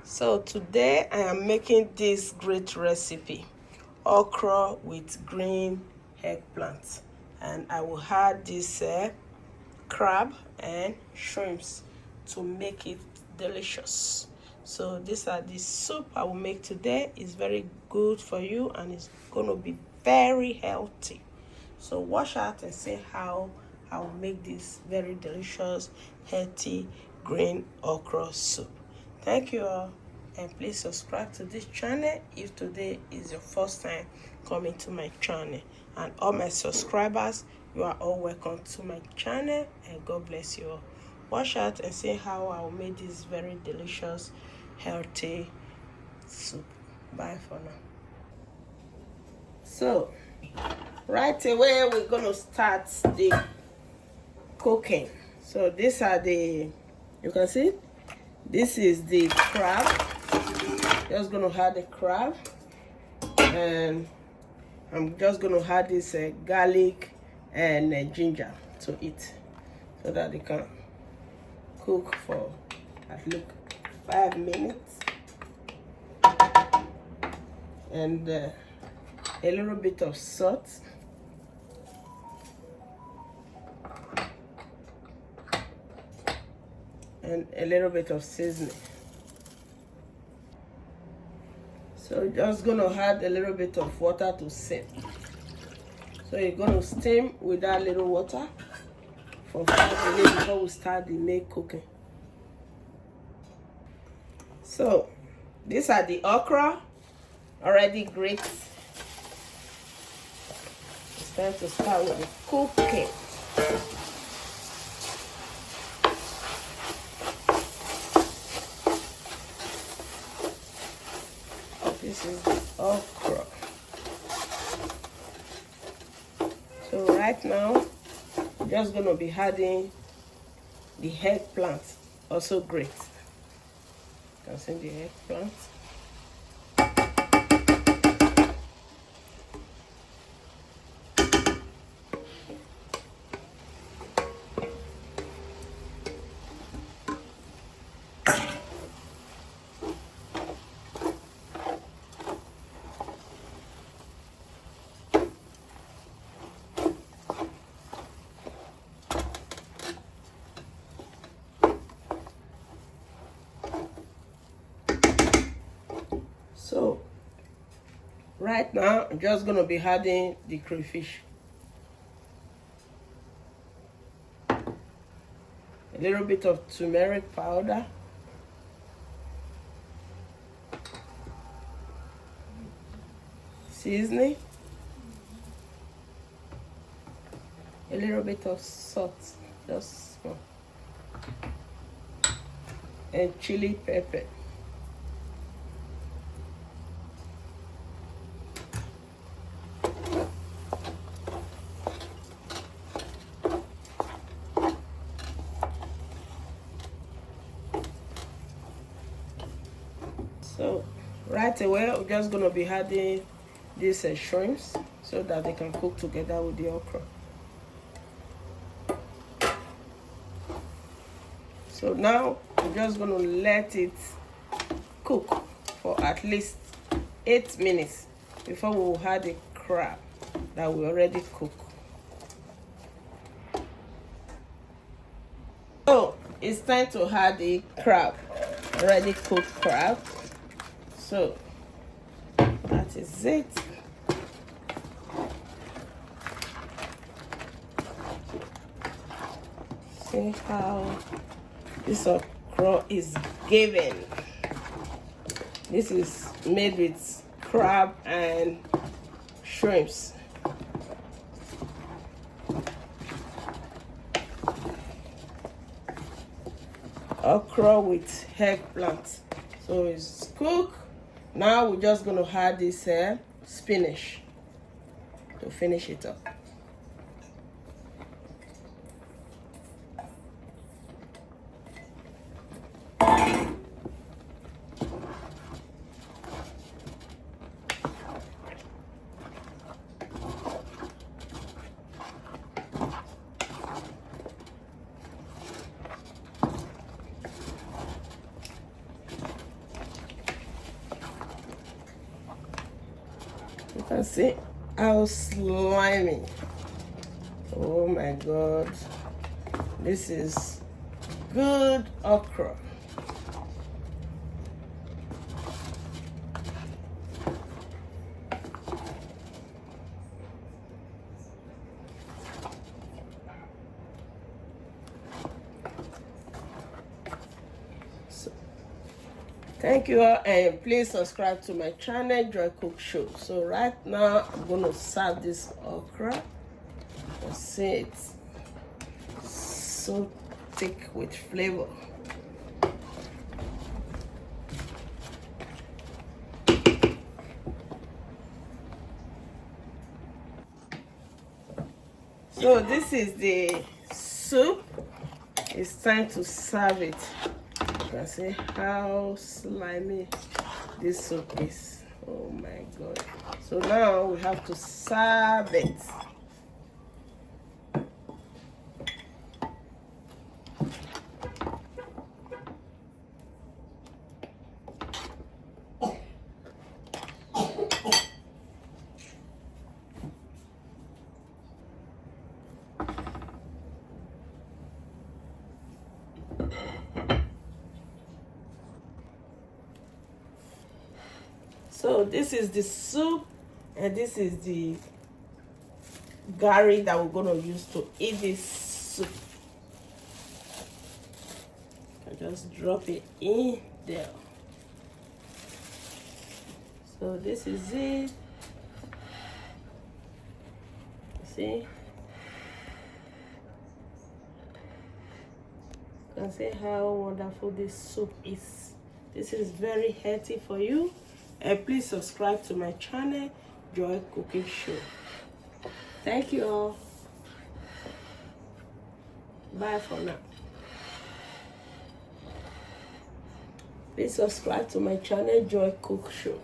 So today I am making this great recipe, okra with green eggplant, and I will add this crab and shrimps to make it delicious. So these are the soup I will make today. It's very good for you and it's going to be very healthy. So watch out and see how I will make this very delicious, healthy green okra soup. Thank you all, and please subscribe to this channel if today is your first time coming to my channel. And all my subscribers, you are all welcome to my channel, and God bless you all. Watch out and see how I will make this very delicious, healthy soup. Bye for now. So right away we're going to start the cooking. So these are the, you can see, this is the crab. Just going to add the crab, and I'm just going to add this garlic and ginger to it so that they can cook for at least 5 minutes, and a little bit of salt, and a little bit of seasoning. So just gonna add a little bit of water to steam. So you're gonna steam with that little water for 5 minutes before we start the main cooking. So these are the okra already grated. It's time to start with the cooking. This is the okra. So right now, I'm just going to be adding the eggplant, also great. You can see the eggplant. So right now, I'm just going to be adding the crayfish. A little bit of turmeric powder. Seasoning. A little bit of salt, just small. And chili pepper. So right away, we're just going to be adding these shrimps so that they can cook together with the okra. So now we're just going to let it cook for at least 8 minutes before we will add the crab that we already cooked. So it's time to add the crab, already cooked crab. So that is it. See how this okra is given. This is made with crab and shrimps. Okra with eggplant. So it's cooked. Now we're just going to add this spinach to finish it up. And see how slimy. Oh my God. This is good okra. Thank you all, and please subscribe to my channel, Joy Cook Show. So right now I'm going to serve this okra. You see it's so thick with flavor. So this is the soup. It's time to serve it. You can see how slimy this soup is. Oh my God. So now we have to serve it. So this is the soup, and this is the gari that we're going to use to eat this soup. I just drop it in there. So this is it. See? You can see how wonderful this soup is. This is very healthy for you. And please subscribe to my channel, Joy Cooking Show. Thank you all. Bye for now. Please subscribe to my channel, Joy Cook Show.